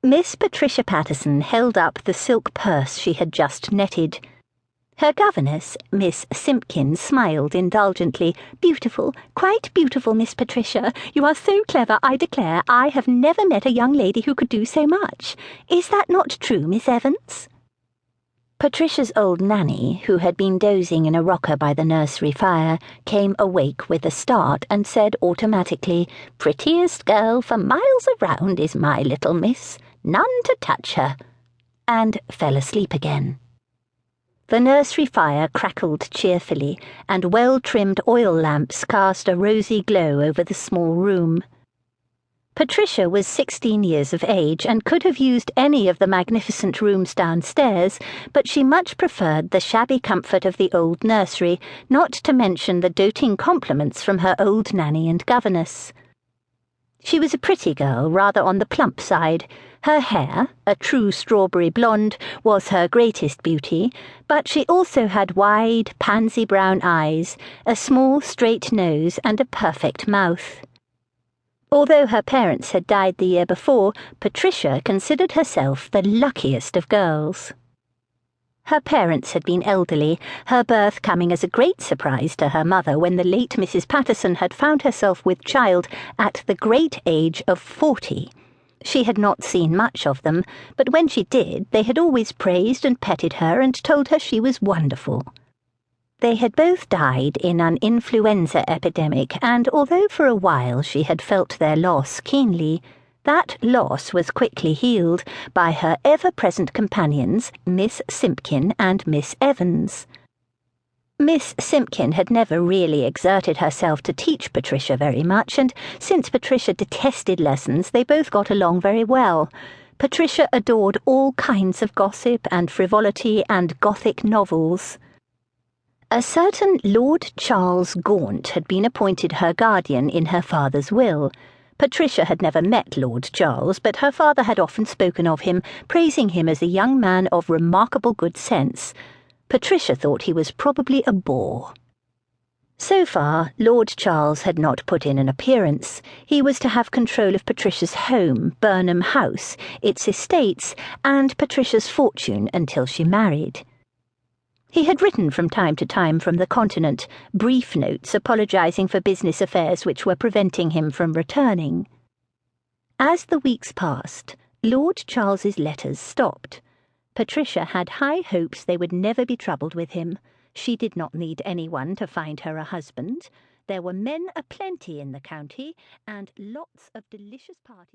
Miss Patricia Patterson held up the silk purse she had just netted. Her governess, Miss Simpkins, smiled indulgently. "Beautiful, quite beautiful, Miss Patricia. You are so clever, I declare. I have never met a young lady who could do so much. Is that not true, Miss Evans?" Patricia's old nanny, who had been dozing in a rocker by the nursery fire, came awake with a start and said automatically, "Prettiest girl for miles around is my little miss. None to touch her," and fell asleep again. The nursery fire crackled cheerfully, and well-trimmed oil lamps cast a rosy glow over the small room. Patricia was 16 years of age and could have used any of the magnificent rooms downstairs, but she much preferred the shabby comfort of the old nursery, not to mention the doting compliments from her old nanny and governess. She was a pretty girl, rather on the plump side. Her hair, a true strawberry blonde, was her greatest beauty, but she also had wide, pansy-brown eyes, a small, straight nose, and a perfect mouth. Although her parents had died the year before, Patricia considered herself the luckiest of girls. Her parents had been elderly, her birth coming as a great surprise to her mother when the late Mrs. Patterson had found herself with child at the great age of 40. She had not seen much of them, but when she did, they had always praised and petted her and told her she was wonderful. They had both died in an influenza epidemic, and although for a while she had felt their loss keenly, that loss was quickly healed by her ever-present companions, Miss Simpkin and Miss Evans. Miss Simpkin had never really exerted herself to teach Patricia very much, and since Patricia detested lessons, they both got along very well. Patricia adored all kinds of gossip and frivolity and Gothic novels. A certain Lord Charles Gaunt had been appointed her guardian in her father's will. Patricia had never met Lord Charles, but her father had often spoken of him, praising him as a young man of remarkable good sense. Patricia thought he was probably a bore. So far, Lord Charles had not put in an appearance. He was to have control of Patricia's home, Burnham House, its estates, and Patricia's fortune until she married. He had written from time to time from the continent, brief notes apologizing for business affairs which were preventing him from returning. As the weeks passed, Lord Charles's letters stopped. Patricia had high hopes they would never be troubled with him. She did not need anyone to find her a husband. There were men aplenty in the county, and lots of delicious parties.